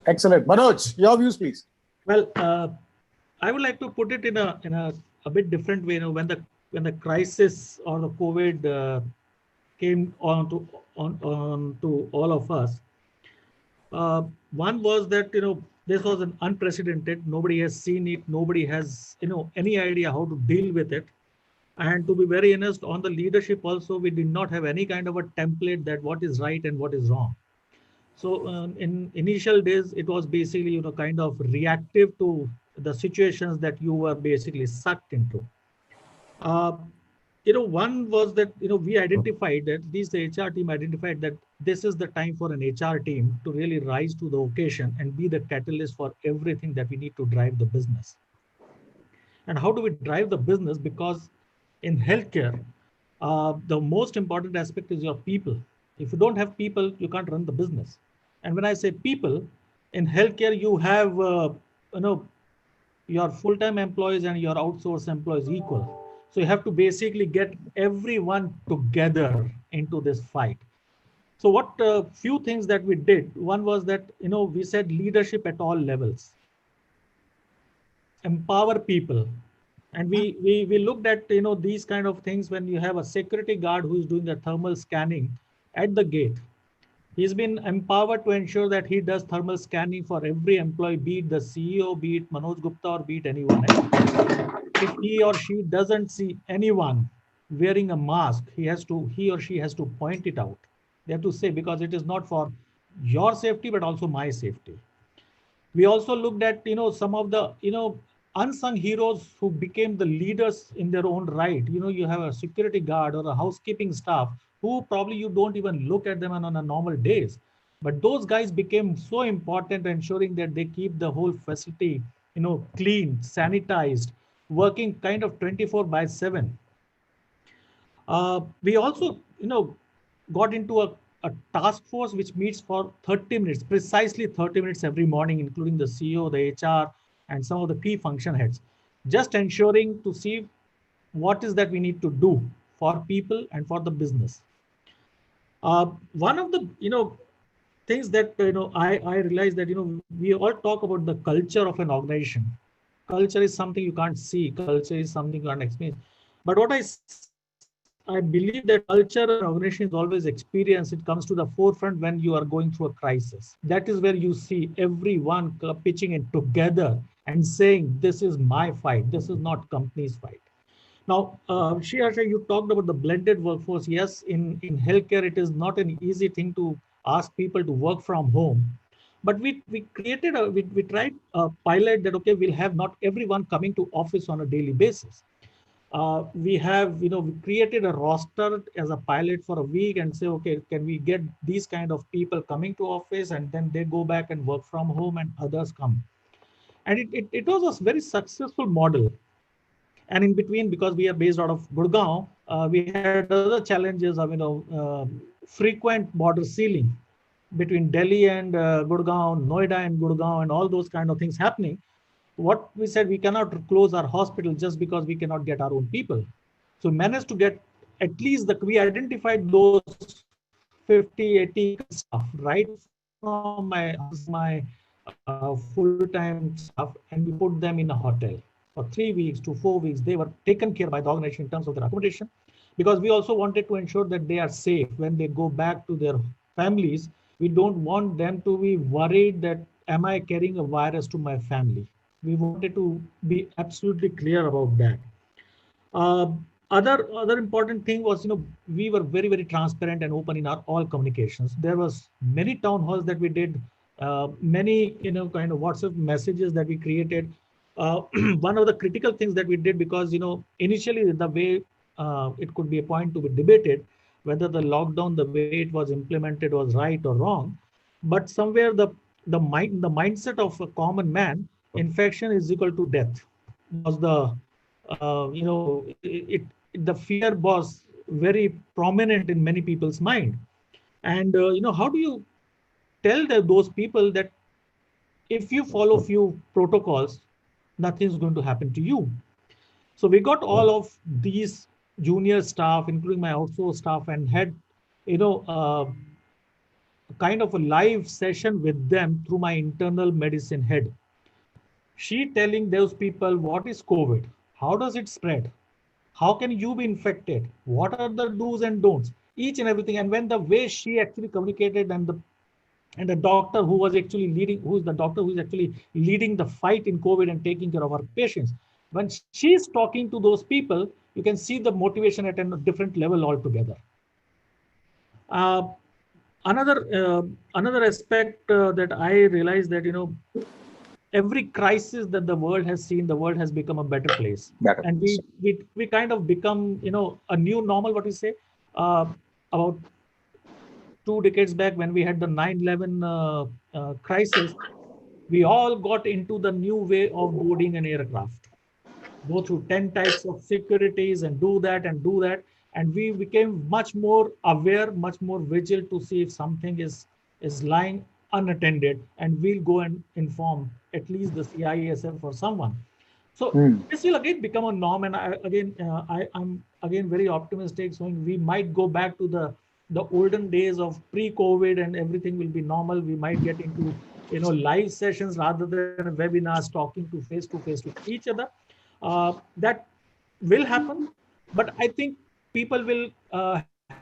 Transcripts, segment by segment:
Excellent. Manoj, your views, please. Well, I would like to put it in a bit different way. When the crisis or the COVID came on to all of us, one was that this was an unprecedented. Nobody has seen it. Nobody has any idea how to deal with it. And to be very honest, on the leadership also, we did not have any kind of a template that what is right and what is wrong. So in initial days, it was basically kind of reactive to the situations that you were basically sucked into. Uh, one was that we identified that the HR team identified that this is the time for an HR team to really rise to the occasion and be the catalyst for everything that we need to drive the business. And how do we drive the business? Because in healthcare, the most important aspect is your people. If you don't have people, you can't run the business. And when I say people, in healthcare, you have you know your full-time employees and your outsourced employees equal. So you have to basically get everyone together into this fight. So what few things that we did, one was that we said leadership at all levels, empower people. And we looked at these kind of things. When you have a security guard who is doing the thermal scanning at the gate, he's been empowered to ensure that he does thermal scanning for every employee, be it the CEO, be it Manoj Gupta, or be it anyone else. If he or she doesn't see anyone wearing a mask, he or she has to point it out. They have to say, because it is not for your safety but also my safety. We also looked at some of the unsung heroes who became the leaders in their own right. You have a security guard or a housekeeping staff who probably you don't even look at them on a normal days, but those guys became so important, ensuring that they keep the whole facility clean, sanitized, working kind of 24 by 7. We also got into a task force which meets for 30 minutes, precisely 30 minutes every morning, including the CEO, the HR, and some of the key function heads, just ensuring to see what is that we need to do for people and for the business. One of the things that I realized that we all talk about the culture of an organization. Culture is something you can't see. Culture is something you can't experience. But what I believe that culture and organization is always experience. It comes to the forefront when you are going through a crisis. That is where you see everyone pitching in together and saying, "This is my fight. This is not company's fight." Now, Shreya, you talked about the blended workforce. Yes, in healthcare, it is not an easy thing to ask people to work from home. But we created we tried a pilot that, okay, we'll have not everyone coming to office on a daily basis. We have, we created a roster as a pilot for a week and say, okay, can we get these kind of people coming to office, and then they go back and work from home and others come. And it was a very successful model. And in between, because we are based out of Gurgaon, we had other challenges of frequent border sealing between Delhi and Gurgaon, Noida and Gurgaon, and all those kind of things happening. What we said, we cannot close our hospital just because we cannot get our own people. So we managed to get at least we identified those 50, 80 staff right from my full-time staff, and we put them in a hotel for 3 weeks to 4 weeks. They were taken care by the organization in terms of their accommodation, because we also wanted to ensure that they are safe when they go back to their families. We don't want them to be worried that, am I carrying a virus to my family? We wanted to be absolutely clear about that. Uh, other important thing was, we were very, very transparent and open in our all communications. There was many town halls that we did, many kind of WhatsApp messages that we created. One of the critical things that we did, because initially the way it could be a point to be debated whether the lockdown, the way it was implemented, was right or wrong. But somewhere the mindset of a common man, infection is equal to death, was the the fear was very prominent in many people's mind. And how do you tell those people that if you follow few protocols, nothing is going to happen to you? So we got all of these junior staff, including my outsourced staff, and had you know uh, kind of a live session with them through my internal medicine head. She telling those people what is COVID, how does it spread, how can you be infected, what are the do's and don'ts, each and everything. And when the way she actually communicated, and the doctor who was actually leading, who is the doctor who is actually leading the fight in COVID and taking care of our patients, when she's talking to those people, you can see the motivation at a different level altogether. Uh, another aspect that I realized that, every crisis that the world has seen, the world has become a better place. Better. And we kind of become, a new normal, what we say, about 2 decades back when we had the 9/11 crisis. We all got into the new way of boarding an aircraft, go through 10 types of securities and do that and do that. And we became much more aware, much more vigilant to see if something is lying unattended, and we'll go and inform at least the CISF or someone. So this will again become a norm, and I'm again very optimistic. So we might go back to the olden days of pre-COVID, and everything will be normal. We might get into live sessions rather than webinars, talking to face to each other. That will happen, but I think people will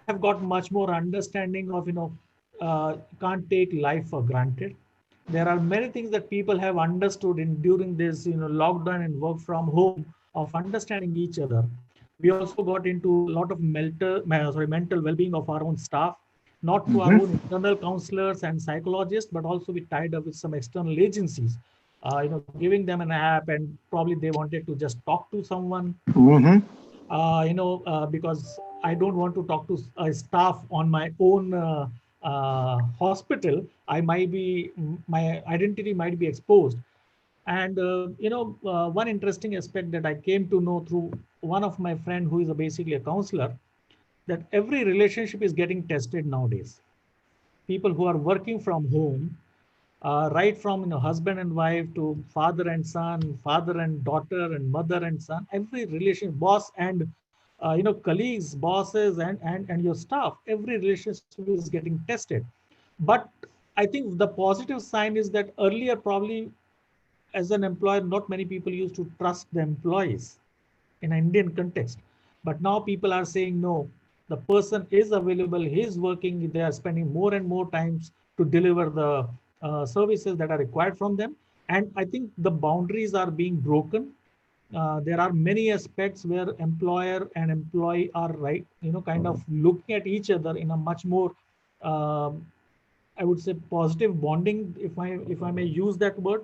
have got much more understanding of can't take life for granted. There are many things that people have understood in during this lockdown and work from home, of understanding each other. We also got into a lot of mental well-being of our own staff, not through our own internal counselors and psychologists, but also we tied up with some external agencies, giving them an app, and probably they wanted to just talk to someone, because I don't want to talk to staff on my own hospital. My identity might be exposed. And one interesting aspect that I came to know through one of my friend who is basically a counselor, that every relationship is getting tested nowadays. People who are working from home, right from husband and wife to father and son, father and daughter, and mother and son, every relation, boss and colleagues, bosses, and your staff, every relationship is getting tested. But I think the positive sign is that earlier, probably as an employer, not many people used to trust the employees in an Indian context. But now people are saying, no, the person is available, he is working, they are spending more and more times to deliver the services that are required from them. And I think the boundaries are being broken. There are many aspects where employer and employee are kind of looking at each other in a much more, I would say, positive bonding, if I may use that word.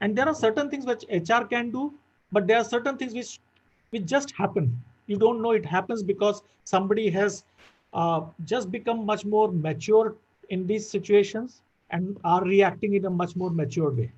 And there are certain things which HR can do, but there are certain things which just happen. You don't know it happens because somebody has just become much more mature in these situations and are reacting in a much more mature way.